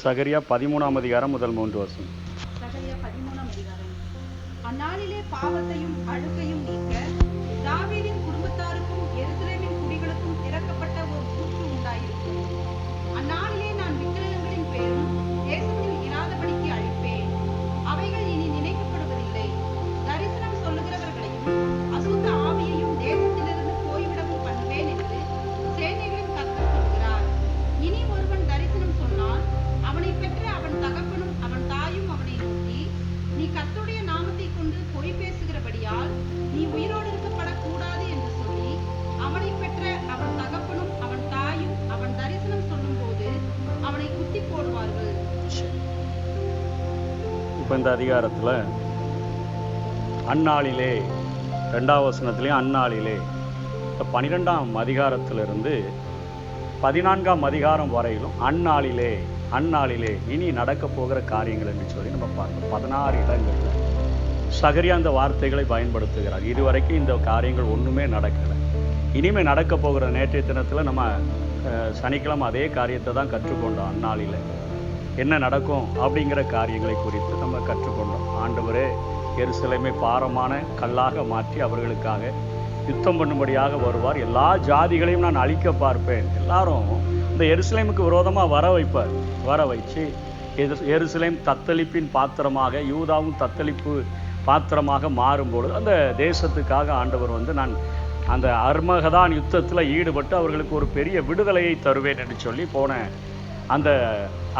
சகரியா 13ஆம் அதிகாரம் முதல் 3 வசனம். சகரியா 13ஆம் அதிகாரம். அந்நாளிலே பாவத்தையும் அழுக்கையும் நீக்க தாவீதின் குடும்பத்தாருக்கும் எருசலேமின் குடிகளுக்கும் திறக்கப்பட்ட ஒரு ஊற்று உண்டாயிருக்கும். அந்நாளிலே நான் விக்கிரகங்களின் பேரும் தேசத்தில் இராதபடிக்கு அழிப்பேன். அவைகள் இனி நினைக்கப்படுவதில்லை. தரிசனம் சொல்லுகிறவர்களையும் அசுத்த ஆவியையும் தேசத்திலிருந்து போய்விடவும் பண்ணுவேன் என்று சேனைகளின் கர்த்தர் சொல்கிறார். இனி ஒருவன் தரிசனம் சொன்னால் அவனை பெற்ற அவன் தகப்பனும் அவன் தாயும் அவனை நோக்கி, நீ கர்த்தருடைய நாமத்தை கொண்டு பொய் பேசுகிறபடியால் நீ உயிரோடு இருக்கப்படக்கூடாது என்று சொல்லி, அவனை பெற்ற அவன் தகப்பனும் அவன் தாயும் அவன் தரிசனம் சொல்லும் போது அவனை குத்தி போடுவார்கள். இப்போ இந்த அதிகாரத்தில் அந்நாளிலே 2ஆம் வசனத்திலையும் அந்நாளிலே 12ஆம் அதிகாரத்திலிருந்து 14ஆம் அதிகாரம் வரையிலும் அந்நாளிலே அந்நாளிலே இனி நடக்க போகிற காரியங்கள் என்று சொல்லி நம்ம பார்க்கணும். 16 இடங்களில் சகரியா அந்த வார்த்தைகளை பயன்படுத்துகிறார். இதுவரைக்கும் இந்த காரியங்கள் ஒன்றுமே நடக்கலை. இனிமேல் நடக்க போகிற நேற்றைய தினத்தில் நம்ம சனிக்கிழமை அதே காரியத்தை தான் கற்றுக்கொண்டோம். அந்நாளில் என்ன நடக்கும் அப்படிங்கிற காரியங்களை குறித்து நம்ம கற்றுக்கொண்டோம். ஆண்டவரே எருசலேமை பாரமான கல்லாக மாற்றி அவர்களுக்காக யுத்தம் பண்ணும்படியாக வருவார். எல்லா ஜாதிகளையும் நான் அழிக்க பார்ப்பேன். எல்லாரும் இந்த எருசலேமுக்கு விரோதமாக வர வச்சு எருசலேம் தத்தளிப்பின் பாத்திரமாக, யூதாவும் தத்தளிப்பு பாத்திரமாக மாறும்பொழுது அந்த தேசத்துக்காக ஆண்டவர் நான் அந்த அர்மகதான் யுத்தத்தில் ஈடுபட்டு அவர்களுக்கு ஒரு பெரிய விடுதலையை தருவேன் என்று சொல்லி போன அந்த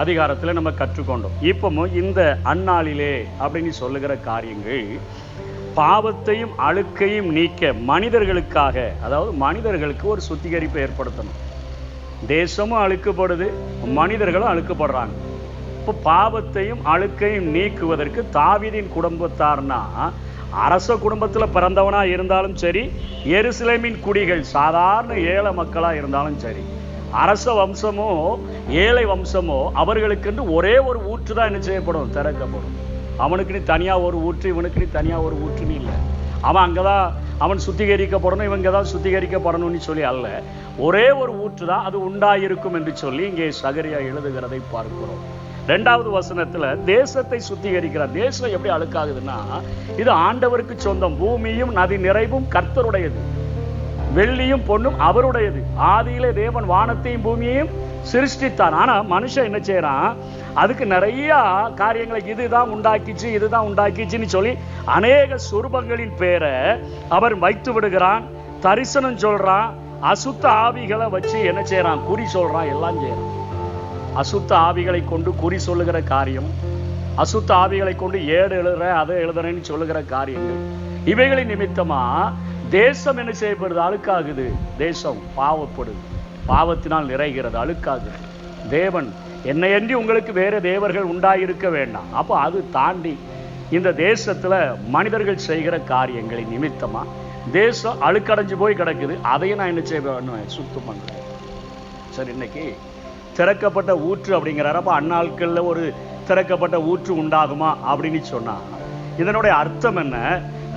அதிகாரத்தில் நம்ம கற்றுக்கொண்டோம். இப்பவும் இந்த அந்நாளிலே அப்படின்னு சொல்லுகிற காரியங்கள் பாவத்தையும் அழுக்கையும் நீக்க மனிதர்களுக்காக, அதாவது மனிதர்களுக்கு ஒரு சுத்திகரிப்பை ஏற்படுத்தணும். தேசமும் அழுக்கப்படுது, மனிதர்களும் அழுக்கப்படுறாங்க. இப்போ பாவத்தையும் அழுக்கையும் நீக்குவதற்கு தாவீதின் குடும்பத்தார்னா அரச குடும்பத்தில் பிறந்தவனா இருந்தாலும் சரி, எருசலேமின் குடிகள் சாதாரண ஏழை மக்களாக இருந்தாலும் சரி, அரச வம்சமோ ஏழை வம்சமோ அவர்களுக்கென்று ஒரே ஒரு ஊற்று தான் என்ன செய்யப்படும், திறக்கப்படும். அவனுக்கு நீ தனியாக ஒரு ஊற்று, இவனுக்கு நீ தனியாக ஒரு ஊற்றுன்னு இல்லை. அவன் அங்கே தான் அவன் சுத்திகரிக்கப்படணும், இவங்க தான் சுத்திகரிக்கப்படணும்னு சொல்லி அல்ல, ஒரே ஒரு ஊற்று தான் அது உண்டாயிருக்கும் என்று சொல்லி இங்கே சகரியா எழுதுகிறதை பார்க்கிறோம். 2வது வசனத்தில் தேசத்தை சுத்திகரிக்கிறார். தேசம் எப்படி அழுக்காகுதுன்னா, இது ஆண்டவருக்கு சொந்தம். பூமியும் நதி நிறைவும் கர்த்தருடையது, வெள்ளியும் பொன்னும் அவருடையது. ஆதியிலே தேவன் வானத்தையும் பூமியையும் சிருஷ்டித்தான். ஆனால் மனுஷன் என்ன செய்யறான், அதுக்கு நிறைய காரியங்களை இதுதான் உண்டாக்கிச்சுன்னு சொல்லி அநேக சொரூபங்களின் பேரை அவர் வைத்து விடுகிறான். தரிசனம் சொல்றான், அசுத்த ஆவிகளை வச்சு என்ன செய்யறான், குறி சொல்றான், எல்லாம் செய்யறான். அசுத்த ஆவிகளை கொண்டு குறி சொல்லுகிற காரியம், அசுத்த ஆவிகளை கொண்டு ஏடு எழுதுறேன் அதை எழுதுறேன்னு சொல்லுகிற காரியங்கள், இவைகளின் நிமித்தமா தேசம் என்ன செய்யப்படுது, அழுக்காகுது. தேசம் பாவப்படுது, பாவத்தினால் நிறைகிறது, அழுக்காகுது. தேவன் என்னையன்றி உங்களுக்கு வேற தேவர்கள் உண்டாயிருக்க வேண்டாம். அப்போ அது தாண்டி இந்த தேசத்துல மனிதர்கள் செய்கிற காரியங்களின் நிமித்தமா தேசம் அழுக்கடைஞ்சு போய் கிடக்குது. அதையும் நான் என்ன செய்வேன், சுத்தம் பண்ணுறேன். சரி, இன்னைக்கு திறக்கப்பட்ட ஊற்று அப்படிங்கிறார். அப்போ அந்நாட்களில் ஒரு திறக்கப்பட்ட ஊற்று உண்டாகுமா அப்படின்னு சொன்னா இதனுடைய அர்த்தம் என்ன?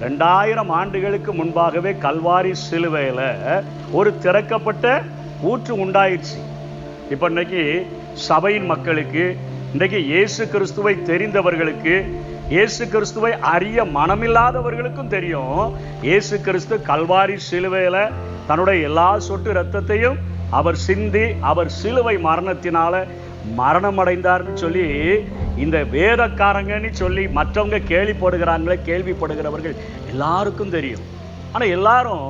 2000 ஆண்டுகளுக்கு முன்பாகவே கல்வாரி சிலுவையில ஒரு திறக்கப்பட்ட ஊற்று உண்டாயிடுச்சு. இப்போ இன்னைக்கு சபையின் மக்களுக்கு, இன்றைக்கு இயேசு கிறிஸ்துவை தெரிந்தவர்களுக்கு, இயேசு கிறிஸ்துவை அறிய மனமில்லாதவர்களுக்கும் தெரியும், இயேசு கிறிஸ்து கல்வாரி சிலுவையில தன்னுடைய எல்லா சொட்டு இரத்தத்தையும் அவர் சிந்தி அவர் சிலுவை மரணத்தினால மரணம் அடைந்தார்னு சொல்லி இந்த வேதக்காரங்கன்னு சொல்லி மற்றவங்க கேள்விப்படுகிறவர்கள் எல்லாருக்கும் தெரியும். ஆனால் எல்லாரும்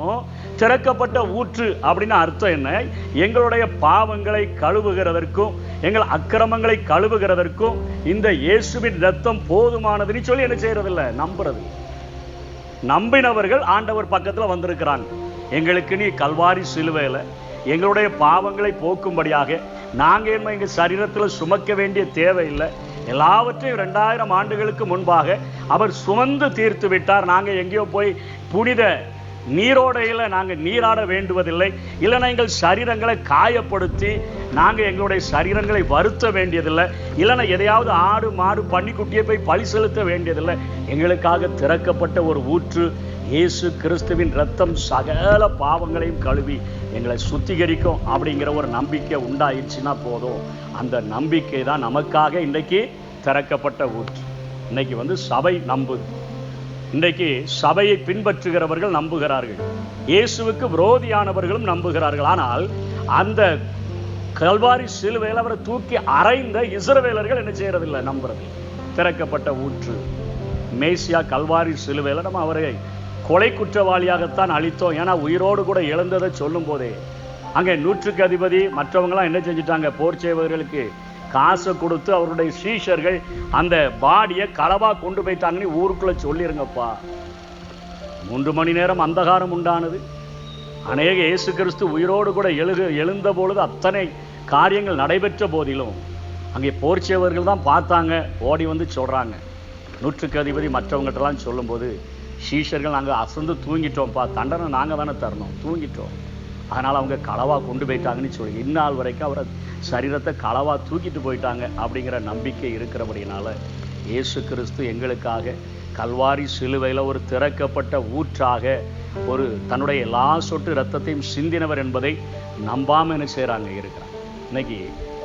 திறக்கப்பட்ட ஊற்று அப்படின்னு அர்த்தம் என்ன? எங்களுடைய பாவங்களை கழுவுகிறதற்கும் எங்கள் அக்கிரமங்களை கழுவுகிறதற்கும் இந்த இயேசுவின் ரத்தம் போதுமானதுன்னு சொல்லி என்ன செய்யறதில்ல, நம்புறது. நம்பினவர்கள் ஆண்டவர் பக்கத்தில் வந்திருக்கிறாங்க. எங்களுக்கு நீ கல்வாரி சிலுவையில் எங்களுடைய பாவங்களை போக்கும்படியாக நாங்கள் என்ன எங்கள் சரீரத்தில் சுமக்க வேண்டிய தேவையில்லை, எல்லாவற்றையும் 2000 ஆண்டுகளுக்கு முன்பாக அவர் சுமந்து தீர்த்து விட்டார். நாங்கள் எங்கேயோ போய் புனித நீரோடையில் நாங்கள் நீராட வேண்டுவதில்லை, இல்லைன்னா எங்கள் சரீரங்களை காயப்படுத்தி நாங்கள் எங்களுடைய சரீரங்களை வருத்த வேண்டியதில்லை, இல்லைன்னா எதையாவது ஆடு மாடு பன்னிக்குட்டியை போய் பழி செலுத்த வேண்டியதில்லை. எங்களுக்காக திறக்கப்பட்ட ஒரு ஊற்று இயேசு கிறிஸ்துவின் இரத்தம் சகல பாவங்களையும் கழுவி எங்களை சுத்திகரிக்கும் அப்படிங்கிற ஒரு நம்பிக்கை உண்டாயிடுச்சுன்னா போதும். அந்த நம்பிக்கை தான் நமக்காக இன்றைக்கு திறக்கப்பட்ட ஊற்று. இன்னைக்கு சபை நம்புது. இன்றைக்கு சபையை பின்பற்றுகிறவர்கள் நம்புகிறார்கள், இயேசுவுக்கு விரோதியானவர்களும் நம்புகிறார்கள். ஆனால் அந்த கல்வாரி சிலுவையில் அவரை தூக்கி அறைந்த இஸ்ரவேலர்கள் என்ன செய்யறதில்லை, நம்புறது. திறக்கப்பட்ட ஊற்று மேசியா கல்வாரி சிலுவையில் நம்ம அவரை கொலை குற்றவாளியாகத்தான் அழித்தோம். ஏன்னா உயிரோடு கூட இழந்ததை சொல்லும் போதே அங்கே 100க்கு அதிபதி மற்றவங்களாம் என்ன செஞ்சுட்டாங்க, போர் செய்வர்களுக்கு காசை கொடுத்து அவருடைய சீஷர்கள் அந்த பாடியை களவா கொண்டு போயிட்டாங்கன்னு ஊருக்குள்ள சொல்லிருங்கப்பா. 3 மணி நேரம் அந்தகாரம் உண்டானது. அநேக இயேசு கிறிஸ்து உயிரோடு கூட எழுந்த பொழுது அத்தனை காரியங்கள் நடைபெற்ற போதிலும் அங்கே போர் செய்வர்கள் தான் பார்த்தாங்க, ஓடி சொல்றாங்க. 100க்கு அதிபதி மற்றவங்ககிட்டலாம் சொல்லும்போது சீஷர்கள் நாங்கள் அசந்து தூங்கிட்டோம்ப்பா, தண்டனை நாங்கள் தானே தரணும், தூங்கிட்டோம், அதனால் அவங்க களவா கொண்டு போயிட்டாங்கன்னு சொல்லி இந்நாள் வரைக்கும் அவரை சரீரத்தை களவா தூக்கிட்டு போயிட்டாங்க அப்படிங்கிற நம்பிக்கை இருக்கிறபடினால இயேசு கிறிஸ்து எங்களுக்காக கல்வாரி சிலுவையில் ஒரு திறக்கப்பட்ட ஊற்றாக ஒரு தன்னுடைய எல்லா சொட்டு இரத்தத்தையும் சிந்தினவர் என்பதை நம்பாமல் என்ன செய்கிறாங்க இருக்கிறாங்க. இன்னைக்கு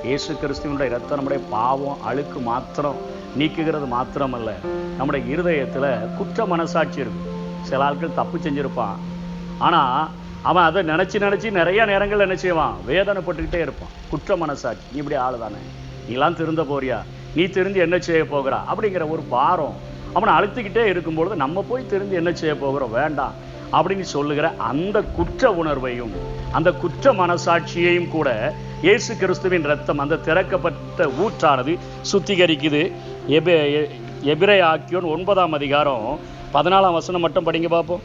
இயேசு கிறிஸ்துவனுடைய இரத்தம் நம்முடைய பாவம் அழுக்கு மாத்திரம் நீக்குகிறது மாத்திரமல்ல, நம்முடைய இருதயத்தில் குற்ற மனசாட்சி இருக்கும். சில ஆட்கள் தப்பு செஞ்சிருப்பான், ஆனால் அவன் அதை நினச்சி நிறைய நேரங்கள் என்ன செய்வான், வேதனைப்பட்டுக்கிட்டே இருப்பான். குற்ற மனசாட்சி, நீ இப்படி ஆளு தானே, நீலாம் திருந்த போறியா, நீ திருந்து என்ன செய்ய போகிறா அப்படிங்கிற ஒரு பாரம் அவனை அழுத்திக்கிட்டே இருக்கும்பொழுது நம்ம போய் திருந்து என்ன செய்ய போகிறோம், வேண்டாம் அப்படின்னு சொல்லுகிற அந்த குற்ற உணர்வையும் அந்த குற்ற மனசாட்சியையும் கூட இயேசு கிறிஸ்துவின் இரத்தம் அந்த திறக்கப்பட்ட ஊற்றானது சுத்திகரிக்குது. எபிரேயர் 9ஆம் அதிகாரம் 14ஆம் வசனம் மட்டும் படிங்க பார்ப்போம்.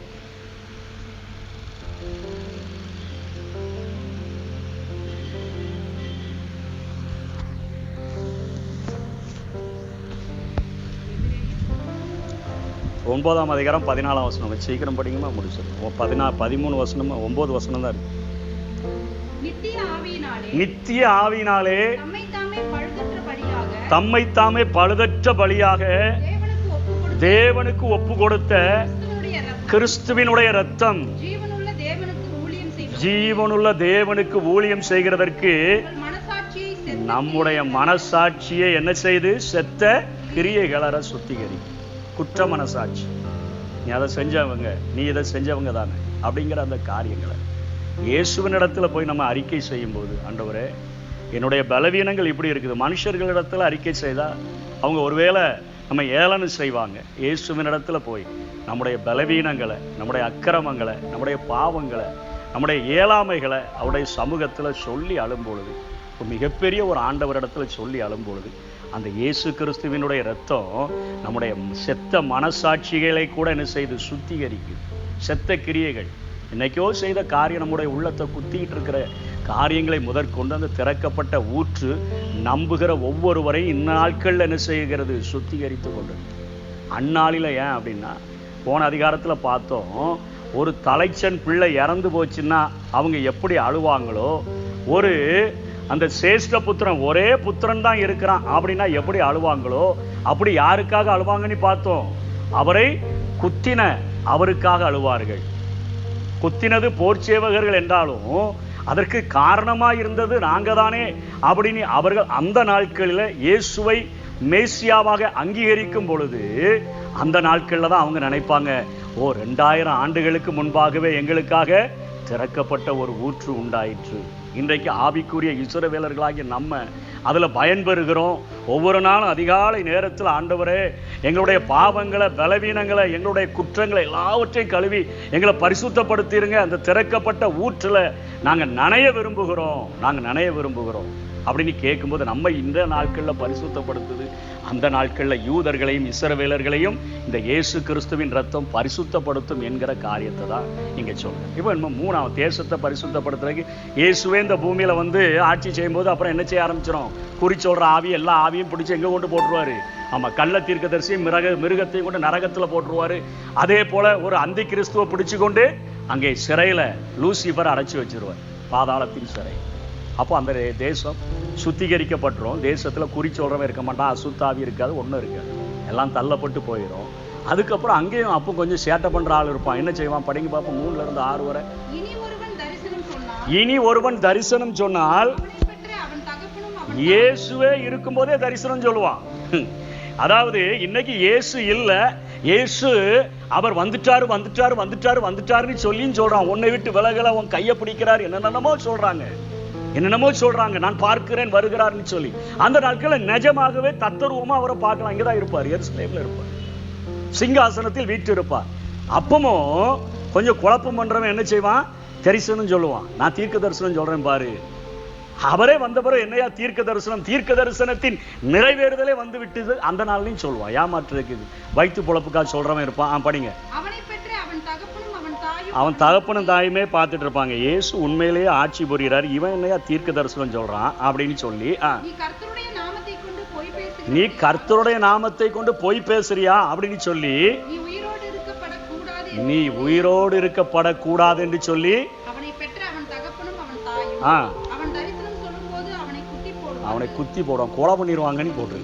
ஒன்பதாம் அதிகாரம் 14ஆம் வசனம் சீக்கிரம் படிங்கம்மா, முடிச்சிடும். 13 வசனம் 9 வசனம் தான் இருக்கு. நித்திய ஆவியினாலே தம்மைத்தாமே பழுதற்ற பலியாக தேவனுக்கு ஒப்பு கொடுத்த கிறிஸ்துவினுடைய இரத்தம் ஜீவனுள்ள தேவனுக்கு ஊழியம் செய்கிறதற்கு நம்முடைய மனசாட்சியை என்ன செய்து செத்த கிரியைகளை சுத்திகரி. குற்ற மனசாட்சி, நீ அதை செஞ்சவங்க, நீ இதை செஞ்சவங்க தானே அப்படிங்கிற அந்த காரியங்களை இயேசுவின் இடத்துல போய் நம்ம அறிக்கை செய்யும் போது, ஆண்டவரே என்னுடைய பலவீனங்கள் இப்படி இருக்குது. மனுஷர்களிடத்துல அறிக்கை செய்தால் அவங்க ஒருவேளை நம்ம ஏளனம் செய்வாங்க. இயேசுவின் இடத்துல போய் நம்முடைய பலவீனங்களை, நம்முடைய அக்கிரமங்களை, நம்முடைய பாவங்களை, நம்முடைய இயலாமைகளை அவருடைய சமூகத்தில் சொல்லி அழும்பொழுது, மிகப்பெரிய ஒரு ஆண்டவரிடத்துல சொல்லி அழும்பொழுது அந்த இயேசு கிறிஸ்துவினுடைய இரத்தம் நம்முடைய செத்த மனசாட்சிகளை கூட என்ன செய்து சுத்திகரிக்குது. செத்த கிரியைகள், இன்னைக்கோ செய்த காரியம் நம்முடைய உள்ளத்தை குத்திக்கிட்டு இருக்கிற காரியங்களை முதற்கொண்டு அந்த திறக்கப்பட்ட ஊற்று நம்புகிற ஒவ்வொருவரையும் இந்நாட்கள் என்ன செய்கிறது, சுத்திகரித்து கொண்டு. அந்நாளில் ஏன் அப்படின்னா, போன அதிகாரத்தில் பார்த்தோம், ஒரு தலைச்சன் பிள்ளை இறந்து போச்சுன்னா அவங்க எப்படி அழுவாங்களோ, ஒரு அந்த சேஷ்ட புத்திரன் ஒரே புத்திரன் தான் இருக்கிறான் அப்படின்னா எப்படி அழுவாங்களோ, அப்படி யாருக்காக அழுவாங்கன்னு பார்த்தோம், அவரை குத்தின அவருக்காக அழுவார்கள். குத்தினது போர் சேவகர்கள் என்றாலும் அதற்கு காரணமாக இருந்தது நாங்க தானே அப்படின்னு அவர்கள் அந்த நாட்களில் இயேசுவை மேசியாவாக அங்கீகரிக்கும் பொழுது அந்த நாட்களில் தான் அவங்க நினைப்பாங்க, 2000 ஆண்டுகளுக்கு முன்பாகவே எங்களுக்காக திறக்கப்பட்ட ஒரு ஊற்று உண்டாயிற்று. இன்றைக்கு ஆவிக்குரிய இஸ்ரவேலர்களாகிய நம்ம அதில் பயன்பெறுகிறோம். ஒவ்வொரு நாளும் அதிகாலை நேரத்தில் ஆண்டவரே எங்களுடைய பாவங்களை, பலவீனங்களை, எங்களுடைய குற்றங்களை எல்லாவற்றையும் கழுவி எங்களை பரிசுத்தப்படுத்திடுங்க. அந்த திறக்கப்பட்ட ஊற்றில் நாங்கள் நனைய விரும்புகிறோம் அப்படின்னு கேட்கும்போது நம்ம இந்த நாட்களில் பரிசுத்தப்படுத்துது. அந்த நாட்களில் யூதர்களையும் இஸ்ரவேலர்களையும் இந்த இயேசு கிறிஸ்துவின் இரத்தம் பரிசுத்தப்படுத்தும் என்கிற காரியத்தை தான் இங்கே சொல்லுங்க. இப்போ நம்ம 3ஆவது தேசத்தை பரிசுத்தப்படுத்துறதுக்கு இயேசுவே இந்த பூமியில் ஆட்சி செய்யும்போது அப்புறம் என்ன செய்ய ஆரம்பிச்சிடும், குறி சொல்கிற ஆவி எல்லா ஆவியும் பிடிச்சி எங்கே கொண்டு போட்டுருவாரு. ஆமாம், கள்ள தீர்க்கதரிசியும் மிருகத்தையும் கொண்டு நரகத்தில் போட்டுருவாரு. அதே போல் ஒரு அந்தி கிறிஸ்துவை பிடிச்சு கொண்டு அங்கே சிறையில் லூசிஃபர் அடைச்சி வச்சிருவார், பாதாளத்தின் சிறை. அப்போ அந்த தேசம் சுத்திகரிக்கப்பட்டுரும். தேசத்தில் குறி சொல்கிறவன் இருக்க மாட்டான், அசுத்தாவி இருக்காது, ஒன்றும் இருக்காது, எல்லாம் தள்ளப்பட்டு போயிடும். அதுக்கப்புறம் அங்கேயும் அப்போ கொஞ்சம் சேட்டை பண்ற ஆள் இருப்பான். என்ன செய்வான்? படிங்க பார்ப்போம் 3ல இருந்து 6 வரை. இனி ஒருவன் தரிசனம் சொன்னால் இயேசுவே இருக்கும்போதே தரிசனம் சொல்லுவான். அதாவது இன்னைக்கு இயேசு இல்ல, இயேசு அவர் வந்துட்டாரு வந்துட்டாரு வந்துட்டாரு வந்துட்டாருன்னு சொல்லின்னு சொல்றான். உன்னை விட்டு விலகல, உன் கையை பிடிக்கிறார், என்னென்னமோ சொல்றாங்க. நான் பார்க்கிறேன் வருகிறார்னு சொல்லி அந்த நாட்களில் நிஜமாகவே தத்ரூபமா அவரை பார்க்கலாம். இங்கதான் இருப்பார், எருசலேம்ல இருப்பார், சிங்காசனத்தில் வீட்டு இருப்பார். அப்பமும் கொஞ்சம் குழப்பம் பண்றவன் என்ன செய்வான்? தரிசனம் சொல்லுவான். நான் தீர்க்க தரிசனம் சொல்றேன் பாரு. அவரே வந்த பிறகு என்னையா தீர்க்க தரிசனம், தீர்க்க தரிசனத்தின் நிறைவேறுதலே வந்து விட்டது அந்த நாள்லையும் சொல்லுவான். ஏமாற்றுறதுக்கு வயிற்று பொழப்புக்காக சொல்றவன் இருப்பான். படிங்க. அவன் தகப்பனும் தாயுமே பார்த்துட்டு இருப்பாங்க. இயேசு உண்மையிலேயே ஆட்சி புரிகிறார், இவன் என்னையா தீர்க்க தரிசனம் சொல்றான் அப்படின்னு சொல்லி, நீ கர்த்தருடைய நாமத்தை கொண்டு பொய் பேசுறியா அப்படின்னு சொல்லி, நீ உயிரோடு இருக்கப்படக்கூடாது என்று சொல்லி அவனை குத்தி போடுவான், கொலை பண்ணிடுவாங்கன்னு போட்டு.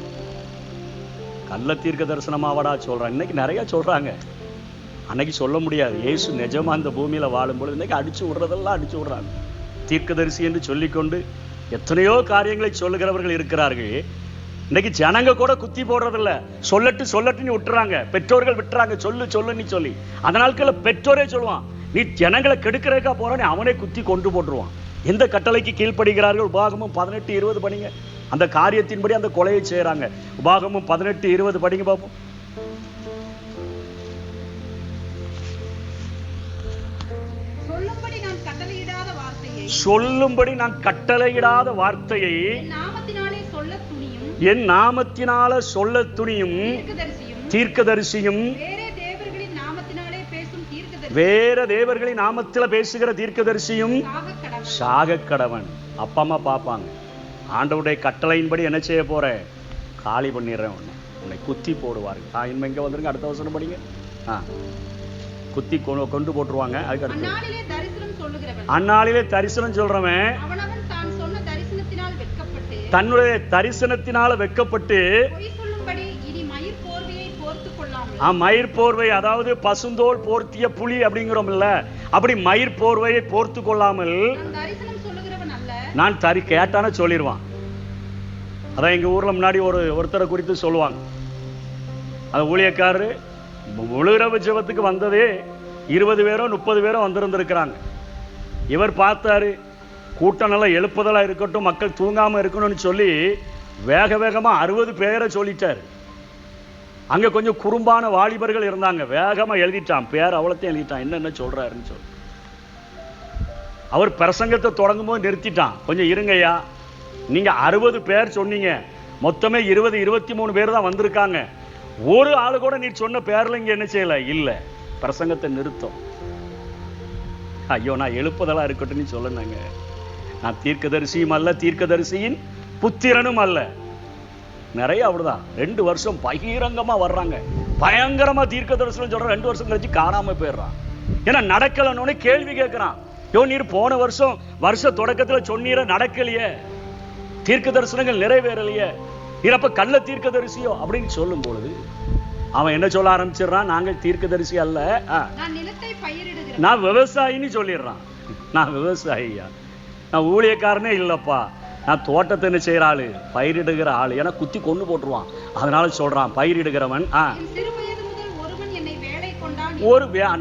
கள்ள தீர்க்க தரிசனமாவடா சொல்றான். இன்னைக்கு நிறைய சொல்றாங்க, அன்னைக்கு சொல்ல முடியாது. இயேசு நிஜமா அந்த பூமியில வாழும்போது இன்னைக்கு அடிச்சு விடுறதெல்லாம் அடிச்சு விடுறாங்க. தீர்க்கதரிசி என்று சொல்லிக்கொண்டு எத்தனையோ காரியங்களை சொல்லுகிறவர்கள் இருக்கிறார்கள். இன்னைக்கு ஜனங்க கூட குத்தி போடுறதில்ல, சொல்லட்டுன்னு விட்டுறாங்க, பெற்றோர்கள் விட்டுறாங்க, சொல்லுன்னு சொல்லி. அந்த நாட்களில் பெற்றோரே சொல்லுவான், நீ ஜனங்களை கெடுக்கிறதுக்கா போறான்னு அவனே குத்தி கொண்டு போட்டுருவான். எந்த கட்டளைக்கு கீழ்ப்படுகிறார்கள்? உபாகமும் 18:20 படிங்க. அந்த காரியத்தின்படி அந்த கொலையை செய்யறாங்க. உபாகமும் 18:20 படிங்க பார்ப்போம். சொல்லும்படி நான் கட்டளையிடாத வார்த்தையை என் நாமத்தினால சொல்ல துணியும் தீர்க்கதரிசியும் வேற தேவர்களின் நாமத்தில பேசுகிற தீர்க்கதரிசியும் சாக கடவன். அப்பா அம்மா பார்ப்பாங்க, ஆண்டவருடைய கட்டளையின்படி என்ன செய்ய போற? காலி பண்ணிடுறேன், உன்னை குத்தி போடுவார்கள். இனிமே இங்க வந்துருங்க, அடுத்த வசனம் படிங்க. குத்தி கொண்டு போட்டுருவாங்க. அதுக்கு அடுத்து அந்நாளிலே தரிசனம் சொல்றவன் தன்னுடைய தரிசனத்தினால வெட்கப்பட்டு மயிர் போர்வை, அதாவது பசுந்தோல் போர்த்திய புலி அப்படிங்கிறோம்ல, அப்படி மயிர் போர்வையை போர்த்து கொள்ளாமல் நான் கேட்டான சொல்லிடுவான். அதான் எங்க ஊர்ல முன்னாடி ஒருத்தரை குறித்து சொல்லுவாங்க. அந்த ஊழியக்காரரு முழுரவு ஜெபத்துக்கு வந்ததே 20 பேரோ 30 பேரோ வந்திருந்திருக்கிறாங்க. இவர் பார்த்தாரு, கூட்டம் நல்லா எழுப்புதலா இருக்கட்டும், மக்கள் தூங்காம இருக்கணும்னு சொல்லி வேகமா 60 பேரை சொல்லிட்டாரு. அங்க கொஞ்சம் குறும்பான வாலிபர்கள் இருந்தாங்க, வேகமா எழுதிட்டான், பேர் அவ்வளோத்தையும் எழுதிட்டான், என்னென்ன சொல்றாருன்னு சொல்லி. அவர் பிரசங்கத்தை தொடங்கும் போது நிறுத்திட்டான், கொஞ்சம் இருங்கய்யா, நீங்க 60 பேர் சொன்னீங்க, மொத்தமே 23 பேர் தான் வந்திருக்காங்க, ஒரு ஆளு கூட நீ சொன்ன பேர்ல இங்க என்ன செய்யல, இல்ல, பிரசங்கத்தை நிறுத்தம். ஐயோ, நான் எழுப்புதலா இருக்கட்டும் சொல்லுங்க, நான் தீர்க்கதரிசியும் அல்ல, தீர்க்கதரிசியின் புத்திரனும் அல்ல. நிறைய அப்படிதான் 2 வருஷம் பகிரங்கமா வர்றாங்க, பயங்கரமா தீர்க்க தரிசனம் சொல்ற, 2 வருஷம் கழிச்சு காணாம போயிடுறான். ஏன்னா நடக்கலன்னு கேள்வி கேட்கிறான். நீர் போன வருஷ தொடக்கத்துல சொன்னீர, நடக்கலையே, தீர்க்க தரிசனங்கள் நிறைவேறலையே, நீரப்ப கள்ள தீர்க்க தரிசியோ அப்படின்னு சொல்லும் பொழுது அவன் என்ன சொல்ல ஆரம்பிச்சிடறான்? நாங்கள் தீர்க்க தரிசி அல்ல, நான் விவசாயின்னு சொல்லிடுறான். நான் விவசாயியா, நான் ஊழியக்காரனே இல்லப்பா, நான் தோட்டத்தை என்ன செய்யற ஆளு, பயிரிடுகிற ஆளு. ஏன்னா குத்தி கொண்டு போட்டுருவான், அதனால சொல்றான் பயிரிடுகிறவன்.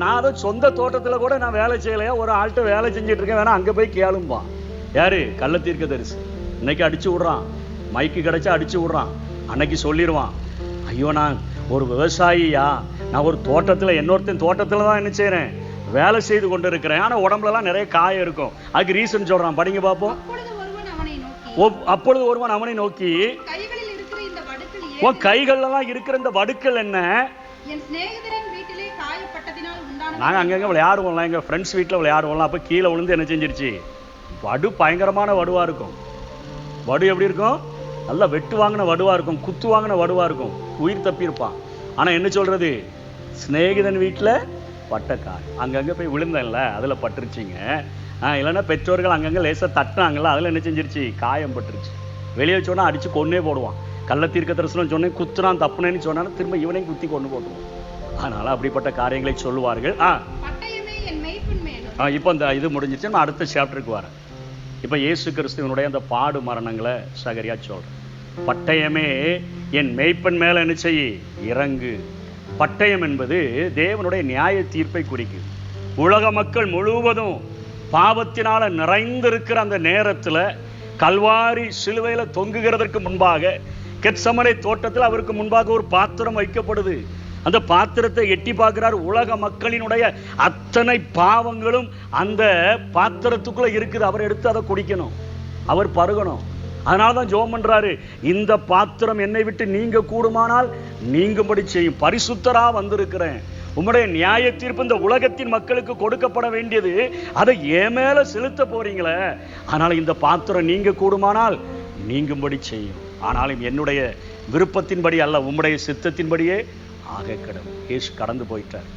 நான் அதை சொந்த தோட்டத்துல கூட நான் வேலை செய்யலையா, ஒரு ஆள்கிட்ட வேலை செஞ்சுட்டு இருக்கேன், வேணா அங்க போய் கேளும்பா. யாரு? கள்ள தீர்க்க தரிசி. இன்னைக்கு அடிச்சு விடுறான், மைக்கு கிடைச்சா அடிச்சு விடுறான். அன்னைக்கு சொல்லிடுவான், ஐயோ நான் ஒரு விவசாயியா, நான் ஒரு தோட்டத்துல, இன்னொருத்தன் தோட்டத்துல தான் என்ன செய்யறேன், வேலை செய்து கொண்டு இருக்கிறேன், ஆனா உடம்புல எல்லாம் நிறைய காயம் இருக்கும், அதுக்கு ரீசன் சொல்றான். படிங்க பாப்போம். அப்பொழுது ஒருவன் அவனை நோக்கி, உன் கைகள்லாம் இருக்கிற இந்த வடுக்கள் என்ன? நாங்க அங்கங்க விளையாடுவோம்ல, எங்க ஃப்ரெண்ட்ஸ் வீட்டுல விளையாடுவோம்ல, அப்ப கீழே விழுந்து என்ன செஞ்சிருச்சு, வடு பயங்கரமான வடுவா இருக்கும். வடு எப்படி இருக்கும்? நல்லா வெட்டு வாங்கின வடுவா இருக்கும், குத்து வாங்கின வடுவா இருக்கும், உயிர் தப்பி இருப்பான். ஆனா என்ன சொல்றது, சிநேகிதன் வீட்டுல பட்டக்கால், அங்கங்க போய் விழுந்தேன்ல, அதுல பட்டுருச்சிங்க. இல்லைன்னா பெற்றோர்கள் அங்கங்க லேசா தட்டினாங்கல்ல, அதுல என்ன செஞ்சிருச்சு, காயம் பட்டுருச்சு. வெளியே சொன்னா அடிச்சு கொன்னே போடுவான். கள்ள தீர்க்க தரிசனம் சொன்னேன், குத்துறான், தப்புனேன்னு சொன்னா திரும்ப இவனையும் குத்தி கொண்டு போட்டுருவான். அதனால அப்படிப்பட்ட காரியங்களை சொல்லுவார்கள். பட்டயமே என் மேய்ப்பன் மேலும். இப்போ இந்த இது முடிஞ்சிச்சு, நான் அடுத்த சாப்டருக்கு வரேன். இப்போ இயேசு கிறிஸ்துவனுடைய அந்த பாடு மரணங்களை சகரியா சொல்றேன். பட்டயமே என் மேய்ப்பன் மேல என்ன செய்ய இறங்கு. பட்டயம் என்பது தேவனுடைய நியாய தீர்ப்பை குறிக்குது. உலக மக்கள் முழுவதும் பாவத்தினால நிறைந்திருக்கிற அந்த நேரத்துல கல்வாரி சிலுவையில தொங்குகிறதற்கு முன்பாக கெத்சமனே தோட்டத்தில் அவருக்கு முன்பாக ஒரு பாத்திரம் வைக்கப்படுது. அந்த பாத்திரத்தை எட்டி பார்க்கிறார். உலக மக்களினுடைய அத்தனை பாவங்களும் அந்த பாத்திரத்துக்குள்ள இருக்குது. அவர் எடுத்து அதை குடிக்கணும், அவர் பருகணும். அதனாலதான் ஜெபம் பண்றாரு, இந்த பாத்திரம் என்னை விட்டு நீங்க கூடுமானால் நீங்கும்படி செய்யும். பரிசுத்தரா வந்திருக்கிறேன், உம்முடைய நியாய தீர்ப்பு இந்த உலகத்தின் மக்களுக்கு கொடுக்கப்பட வேண்டியது, அதை என் மேல செலுத்த போறீங்களே, அதனால இந்த பாத்திரம் நீங்க கூடுமானால் நீங்கும்படி செய்யும். ஆனாலும் என்னுடைய விருப்பத்தின்படி அல்ல, உம்முடைய சித்தத்தின்படியே ஆக கடவுள். இயேசு கடந்து போயிட்டார்.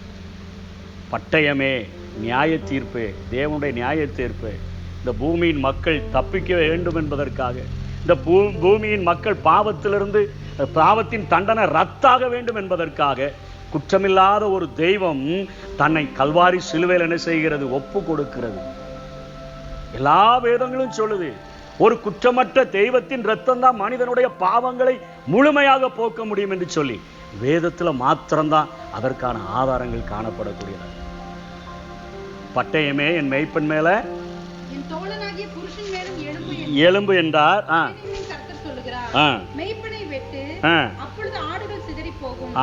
பட்டயமே நியாய தீர்ப்பு, தேவனுடைய நியாய தீர்ப்பு. இந்த பூமியின் மக்கள் தப்பிக்க வேண்டும் என்பதற்காக, இந்த பூமியின் மக்கள் பாவத்திலிருந்து பாவத்தின் தண்டனை ரத்தாக வேண்டும் என்பதற்காக குற்றமில்லாத ஒரு தெய்வம் தன்னை கல்வாரி சிலுவையில் என்ன செய்கிறது? ஒப்பு கொடுக்கிறது. எல்லா வேதங்களும் சொல்லுது, ஒரு குற்றமற்ற தெய்வத்தின் ரத்தம் தான் மனிதனுடைய பாவங்களை முழுமையாக போக்க முடியும் என்று சொல்லி வேதத்துல மாத்திரம்தான் அதற்கான ஆதாரங்கள் காணப்படக்கூடியது. பட்டயமே என் மேய்ப்பன் மேல எலும்பு என்றார்.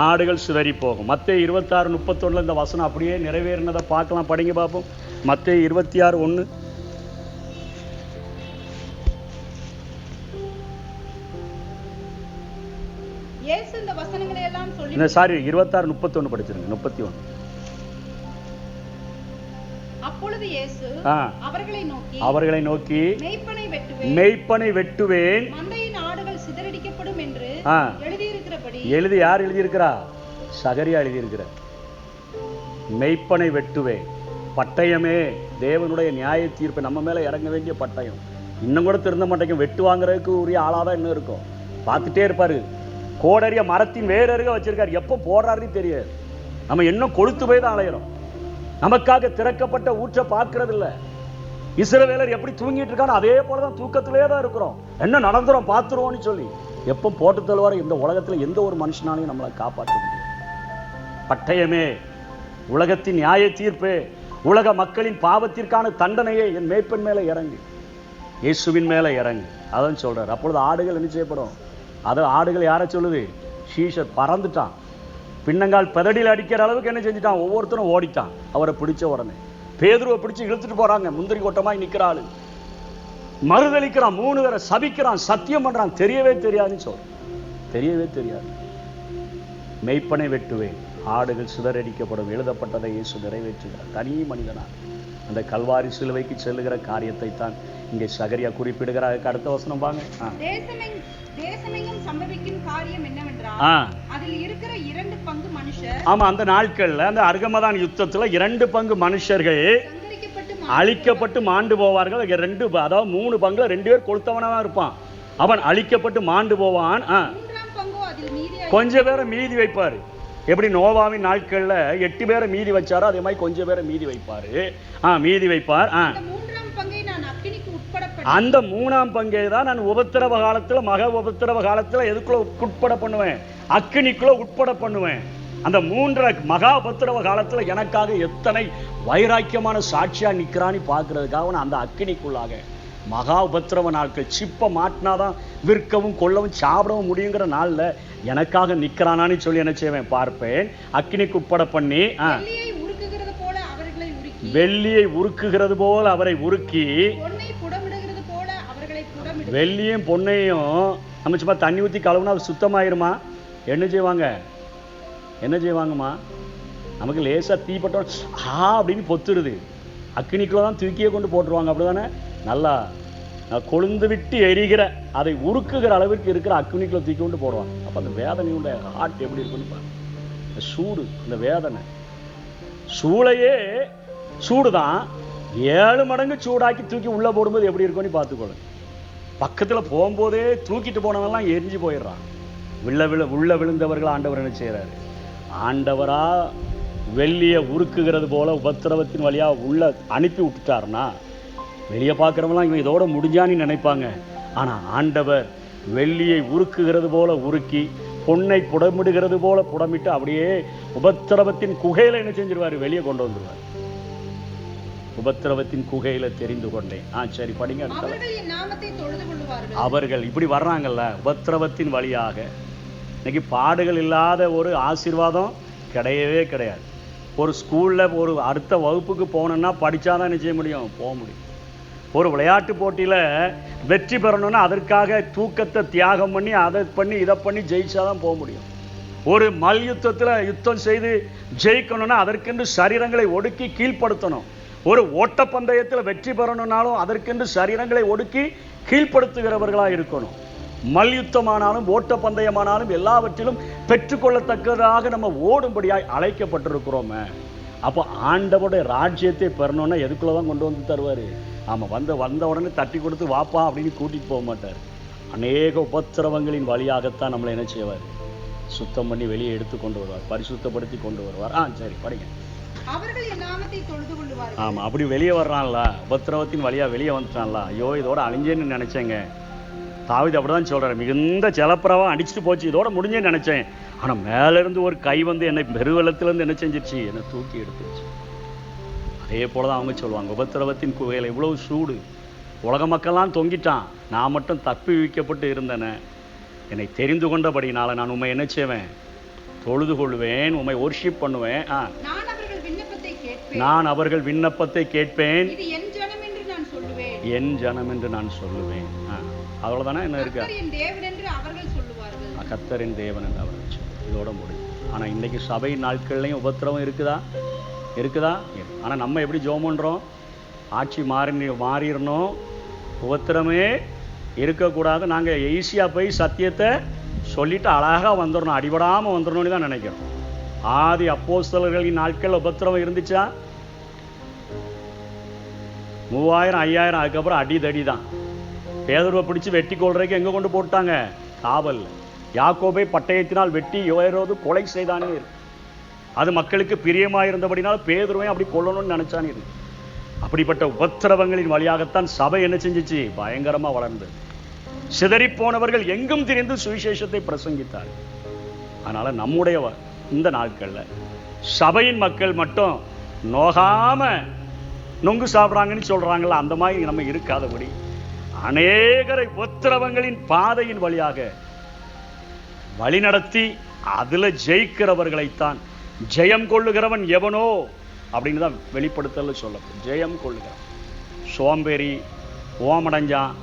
ஆடுகள் சிதறி போகும். மத்தேயு 26:31 இந்த வசனம் அப்படியே நிறைவேறினதை பார்க்கலாம். படிங்க பார்ப்போம். மத்தேயு 26:1. இயேசு இந்த வசனங்களை எல்லாம் சொல்லி, சாரி 26:31 படிச்சிருங்க. 31. அப்பொழுது இயேசு அவர்களை நோக்கி மேய்ப்பனை வெட்டுவேன், மந்தையின் ஆடுகள் சிதறடிக்கப்படும் என்று எழுதியிருக்கிறபடி. யார் எழுதியிருக்கிறா? சகரியா எழுதியிருக்கிறார். மேய்ப்பனை வெட்டுவேன். பட்டயமே தேவனுடைய நியாய தீர்ப்பு நம்ம மேல இறங்க வேண்டிய பட்டயம். இன்னும் கூட திருந்த மாட்டேங்க. வெட்டு வாங்குறதுக்கு உரிய ஆளாதான் இன்னும் இருக்கும். பார்த்துட்டே இருப்பாரு. கோடரிய மரத்தின் வேறருக வச்சிருக்காரு. எப்போ போடுறாருன்னு தெரியாது. நம்ம இன்னும் கொளுத்து போய் தான் அலையிறோம். நமக்காக திறக்கப்பட்ட ஊற்ற பார்க்கறது இல்ல. இஸ்ரவேலர் எப்படி தூங்கிட்டு இருக்கானோ அதே போலதான் தூக்கத்திலே தான் இருக்கிறோம். என்ன நடந்துரும் பார்த்துருவோம்னு சொல்லி எப்போ போட்டு தள்ளுவாரு. இந்த உலகத்துல எந்த ஒரு மனுஷனாலையும் நம்மளை காப்பாற்ற முடியும். பட்டயமே உலகத்தின் நியாய தீர்ப்பு, உலக மக்களின் பாவத்திற்கான தண்டனையே என் மேய்ப்பன் மேல இறங்கு, இயேசுவின் மேல இறங்கு. அதான் சொல்றாரு. அப்பொழுது ஆடுகள் என்ன செய்யப்படும்? அது ஆடுகள் யாரை சொல்லுது? ஷீஷர் பறந்துட்டான். பின்னங்கால் பெதடியில் அடிக்கிற அளவுக்கு என்ன செஞ்சுட்டான்? ஒவ்வொருத்தரும் ஓடிட்டான். அவரை பிடிச்ச உடனே பேதுருவை பிடிச்சு இழுத்துட்டு போறாங்க. முந்திரி கொட்டமாய் நிற்கிறாள். மறுதளிக்கிறான், 3 பேரை சபிக்கிறான், சத்தியம் பண்றான். தெரியவே தெரியாதுன்னு சொல்ற. தெரியவே தெரியாது. மெய்ப்பனை வெட்டுவேன், ஆடுகள் சிதறடிக்கப்படும், எழுதப்பட்டதை இயேசு நிறைவேற்றுகிறார். தனி மனிதனா அந்த கல்வாரி சிலுவைக்கு செல்லுகிற காரியத்தை தான் இங்கே சகரியா குறிப்பிடுகிறார். அடுத்த வசனம் வாங்க. தேசமெங்கும் சம்பவிக்கும் காரியம் என்னவென்றால், அதில் இருக்கிற 2 பங்கு மனுஷர், ஆமா, அந்த நாட்கள்ல அந்த அர்கமதான் யுத்தத்துல 2 பங்கு மனுஷர்கள் அழிக்கப்பட்டு மாண்டு போவார்கள். 2 அதாவது 3 பங்குல 2 பேர் கொளுத்தவனா இருப்பான். அவன் அழிக்கப்பட்டு மாண்டு போவான். கொஞ்சம் பேரை மீதி வைப்பாரு. எப்படி நோவாவின் நாட்கள்ல 8 பேரை மீதி வச்சாரோ அதே மாதிரி கொஞ்சம் பேரை மீதி வைப்பாரு. மீதி வைப்பார். அந்த 3ஆம் பங்கை தான் நான் உபத்திரவ காலத்துல, மக உபத்திரவ காலத்துல எதுக்குள்ள உட்பட பண்ணுவேன்? அக்கினிக்குள்ள உட்பட பண்ணுவேன். அந்த 3 மகா உபத்திரவ காலத்துல எனக்காக எத்தனை வைராக்கியமான சாட்சியா நிக்கிறான்னு பாக்குறதுக்காக அந்த அக்கினிக்குள்ளாக மகா உபத்திரவ நாட்கள், சிப்ப மாட்டினாதான் விற்கவும் கொள்ளவும் சாப்பிடவும் முடியுங்கிற நாள்ல எனக்காக நிக்கிறானான்னு சொல்லி என்ன செய்வேன்? பார்ப்பேன். அக்கினிக்கு உட்பட பண்ணி வெள்ளியை உருக்குகிறது போல அவரை உருக்கி, வெள்ளியும் பொன்னையும் நம்ம சும்மா தண்ணி ஊற்றி கழுவுனா அது சுத்தமாயிருமா? என்ன செய்வாங்கம்மா? நமக்கு லேசா தீப்பட்டோம் அப்படின்னு பொத்துருது. அக்கினிக்குள்ள தான் தூக்கியே கொண்டு போட்டுருவாங்க. அப்படிதானே? நல்லா கொழுந்து விட்டு எரிகிற, அதை உருக்குகிற அளவிற்கு இருக்கிற அக்கினிக்குள்ள தூக்கி கொண்டு போடுவாங்க. அப்ப அந்த வேதனையுடைய ஹார்ட் எப்படி இருக்குன்னு பாருங்க. சூடு, அந்த வேதனை சூளையே சூடுதான். 7 மடங்கு சூடாக்கி தூக்கி உள்ள போடும்போது எப்படி இருக்கும்னு பார்த்துக்கொள்ள. பக்கத்துல போகும்போதே தூக்கிட்டு போனவெல்லாம் எரிஞ்சு போயிடுறான். உள்ள விழுந்தவர்கள் ஆண்டவர் என்ன செய்யறாரு? ஆண்டவரா வெள்ளியை உருக்குகிறது போல உபத்திரவத்தின் வழியா உள்ள அனுப்பி விட்டுட்டாருன்னா வெளியே பார்க்குறவங்களாம் இவன் இதோட முடிஞ்சான்னு நினைப்பாங்க. ஆனால் ஆண்டவர் வெள்ளியை உருக்குகிறது போல உருக்கி பொன்னை புடமிடுகிறது போல புடமிட்டு அப்படியே உபத்திரவத்தின் குகையில என்ன செஞ்சிருவாரு, வெளியே கொண்டு வந்துருவார். உபத்திரவத்தின் குகையில தெரிந்து கொண்டேன். சரி படிங்க. அவர்கள் இப்படி வர்றாங்கல்ல உபத்திரவத்தின் வழியாக. இன்னைக்கு பாடுகள் இல்லாத ஒரு ஆசீர்வாதம் கிடையவே கிடையாது. ஒரு ஸ்கூல்ல ஒரு அடுத்த வகுப்புக்கு போகணும்னா படிச்சாதான் என்ன செய்ய முடியும், போக முடியும். ஒரு விளையாட்டு போட்டியில வெற்றி பெறணும்னா அதற்காக தூக்கத்தை தியாகம் பண்ணி அதை பண்ணி இதை பண்ணி ஜெயிச்சாதான் போக முடியும். ஒரு மல்யுத்தத்துல யுத்தம் செய்து ஜெயிக்கணும்னா அதற்கென்று சரீரங்களை ஒடுக்கி கீழ்ப்படுத்தணும். ஒரு ஓட்டப்பந்தயத்தில் வெற்றி பெறணும்னாலும் அதற்கென்று சரீரங்களை ஒடுக்கி கீழ்ப்படுத்துகிறவர்களா இருக்கணும். மல்யுத்தமானாலும் ஓட்டப்பந்தயமானாலும் எல்லாவற்றிலும் பெற்றுக்கொள்ளத்தக்கதாக நம்ம ஓடும்படியாய் அழைக்கப்பட்டிருக்கிறோமே. அப்போ ஆண்டவருடைய ராஜ்யத்தை பெறணும்னா எதுக்குள்ளதான் கொண்டு வந்து தருவாரு. வந்த உடனே தட்டி கொடுத்து வாப்பா அப்படின்னு கூட்டிட்டு போக மாட்டார். அநேக உபத்திரவங்களின் வழியாகத்தான் நம்மளை என்ன செய்வார், சுத்தம் பண்ணி வெளியே எடுத்து கொண்டு வருவார், பரிசுத்தப்படுத்தி கொண்டு வருவார். சரி படிங்க. அவர்கள் என் நாமத்தை தொழுது கொள்ளுவார்கள். அப்படி வெளியே வர்றான்ல, உபத்திரவத்தின் வழியா வெளியே வந்துட்டான்ல, ஐயோ இதோட அழிஞ்சேன்னு நினைச்சேங்க. தாவீது அப்படிதான் சொல்றாரு, மிகுந்த ஜலப்பிரவாகம் அடிச்சுட்டு போச்சு, இதோட முடிஞ்சேன்னு நினைச்சேன். ஆனா மேல இருந்து ஒரு கை வந்து என்னை பெருவெள்ளத்திலிருந்து என்ன செஞ்சிருச்சு, என்னை தூக்கி எடுத்துருச்சு. அதே போலதான் அவங்க சொல்லுவாங்க, உபத்திரவத்தின் குகையில இவ்வளவு சூடு, உலக மக்கள்லாம் தொங்கிட்டான், நான் மட்டும் தப்பி வைக்கப்பட்டு இருந்தேனே. என்னை தெரிந்து கொண்டபடினால நான் உண்மை என்ன செய்வேன், தொழுது கொள்வேன், உண்மை ஒர்ஷிப் பண்ணுவேன். நான் அவர்கள் விண்ணப்பத்தை கேட்பேன், என் ஜனம் என்று நான் சொல்லுவேன். அவ்வளவுதானே, என்ன இருக்கு, கர்த்தரின் தேவன் என்று அவர்கள் சொல்லுவார். இதோட முடியும். ஆனா இன்னைக்கு சபை நாட்கள்லையும் உபத்திரவம் இருக்குதா. ஆனா நம்ம எப்படி ஜெபம் பண்றோம், ஆட்சி மாறிடணும், உபத்திரமே இருக்கக்கூடாது, நாங்க ஈஸியா போய் சத்தியத்தை சொல்லிட்டு அழகா வந்துடணும், அடிபடாம வந்துடணும்னு தான் நினைக்கிறோம். ஆதி அப்போஸ்தலர்களின் நாட்கள் உபத்திரவம் இருந்துச்சா? 3000 5000 அதுக்கப்புறம் அடிதடி தான். பேதுருவை பிடிச்சு வெட்டி கொள்றதுக்கு எங்க கொண்டு போட்டாங்க, காவல். யாக்கோபை பட்டயத்தினால் வெட்டி யோரோது கொலை செய்தானே இருக்கு. அது மக்களுக்கு பிரியமாயிருந்தபடினால் பேதுருவை அப்படி கொல்லணும்னு நினைச்சானே இருக்கு. அப்படிப்பட்ட உபத்திரவங்களின் வழியாகத்தான் சபை என்ன செஞ்சிச்சு, பயங்கரமா வளர்ந்தது. சிதறி போனவர்கள் எங்கும் திரிந்து சுவிசேஷத்தை பிரசங்கித்தார். அதனால நம்முடைய இந்த நாட்கள்ல சபையின் மக்கள் மட்டும் நோகாம நொங்கு சாப்பிட்றாங்கன்னு சொல்றாங்கல்ல, அந்த மாதிரி நம்ம இருக்காதபடி அநேகரை உபத்திரவங்களின் பாதையின் வழியாக வழிநடத்தி அதுல ஜெயிக்கிறவர்களைத்தான், ஜெயம் கொள்ளுகிறவன் எவனோ அப்படின்னு தான் வெளிப்படுத்தல சொல்லப்படும். ஜெயம் கொள்ளுகிறவன் சோம்பேறி, ஓமடைஞ்சான்,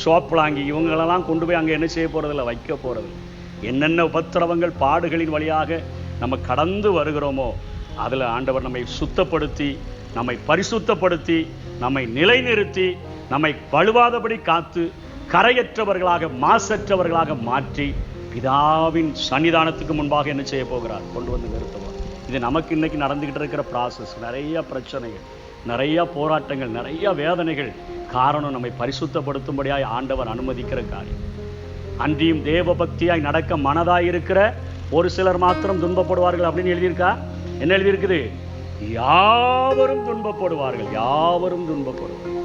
சோப்பலாங்கி இவங்களெல்லாம் கொண்டு போய் அங்கே என்ன செய்ய போறதில்லை, வைக்க போறதில்லை. என்னென்ன உபத்திரவங்கள் பாடுகளின் வழியாக நம்ம கடந்து வருகிறோமோ அதில் ஆண்டவர் நம்மை சுத்தப்படுத்தி, நம்மை பரிசுத்தப்படுத்தி, நம்மை நிலைநிறுத்தி, நம்மை வலுவாதபடி காத்து கரையற்றவர்களாக மாசற்றவர்களாக மாற்றி பிதாவின் சன்னிதானத்துக்கு முன்பாக என்ன செய்ய போகிறார், கொண்டு வந்து நிறுத்துவார். இது நமக்கு இன்னைக்கு நடந்துகிட்டு இருக்கிற ப்ராசஸ். நிறைய பிரச்சனைகள், நிறைய போராட்டங்கள், நிறைய வேதனைகள். காரணம் நம்மை பரிசுத்தப்படுத்தும்படியாய் ஆண்டவர் அனுமதிக்கிற காரியம். அன்றியும் தேவ பக்தியாய் நடக்க மனதாய் இருக்கிற ஒரு சிலர் மாத்திரம் துன்பப்படுவார்கள் அப்படின்னு எழுதியிருக்கா? என்ன எழுதியிருக்குது? யாவரும் துன்பப்படுவார்கள், யாவரும் துன்பப்படுவார்கள்.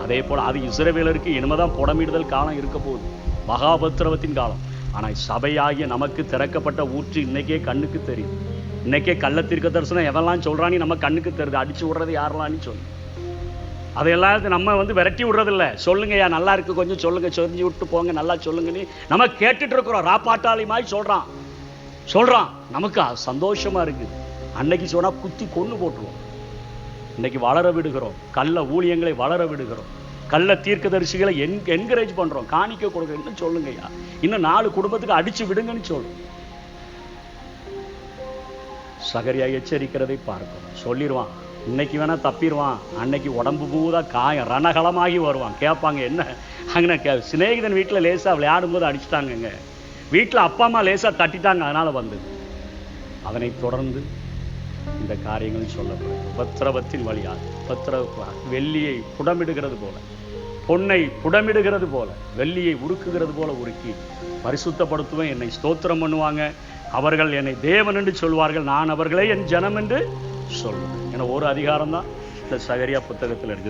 அதே போல அது இஸ்ரவேலருக்கு இனிமேதான் புடமிடுதல் காலம் இருக்க போகுது, மகாபத்திரவத்தின் காலம். ஆனால் சபையாகிய நமக்கு திறக்கப்பட்ட ஊற்று இன்னைக்கே கண்ணுக்கு தெரியும். இன்னைக்கே கள்ள தீர்க்க தரிசனம் எதெல்லாம் சொல்றான்னு நம்ம கண்ணுக்கு தெரியுது. அடிச்சு விடுறது யாரெல்லாம் சொல்லு, அதையெல்லாம் நம்ம விரட்டி விடுறதில்ல. சொல்லுங்கய்யா நல்லா இருக்கு, கொஞ்சம் சொல்லுங்க, சொரிஞ்சு விட்டு போங்க, நல்லா சொல்லுங்கன்னு நம்ம கேட்டுட்டு இருக்கிறோம். ராப்பாட்டாளி மாதிரி சொல்றான், நமக்கு சந்தோஷமா இருக்கு. அன்னைக்கு சொன்னா குத்தி கொண்டு போட்டுருவோம். இன்னைக்கு வளர விடுகிறோம், கள்ள ஊழியங்களை வளர விடுகிறோம், கள்ள தீர்க்கதரிசிகளை என்கரேஜ் பண்றோம், காணிக்க கொடுக்குறேன்னு சொல்லுங்கய்யா, இன்னும் 4 குடும்பத்துக்கு அடிச்சு விடுங்கன்னு சொல்றோம். சகரியா எச்சரிக்கிறதை பார்க்கிறோம். சொல்லிடுவான், இன்னைக்கு வேணா தப்பிடுவான், அன்னைக்கு உடம்பு பூதா காயம் ரணகலமாகி வருவான். கேட்பாங்க என்ன அங்கே சிநேகிதன் வீட்டில் லேசா விளையாடும் போது அடிச்சுட்டாங்கங்க, வீட்டில் அப்பா அம்மா லேசா தட்டிட்டாங்க, அதனால வந்தது. அதனை தொடர்ந்து இந்த காரியங்கள் சொல்லப்படும். உபத்திரவத்தின் வழியாக வெள்ளியை புடமிடுகிறது போல, பொன்னை புடமிடுகிறது போல, வெள்ளியை உருக்குகிறது போல உருக்கி பரிசுத்தப்படுத்துவேன். என்னை ஸ்தோத்திரம் பண்ணுவாங்க, அவர்கள் என்னை தேவன் என்று சொல்வார்கள், நான் அவர்களை என் ஜனம் என்று சொல்வேன். என ஒரு அதிகாரம் தான் இந்த சகரியா புத்தகத்தில் இருக்குது.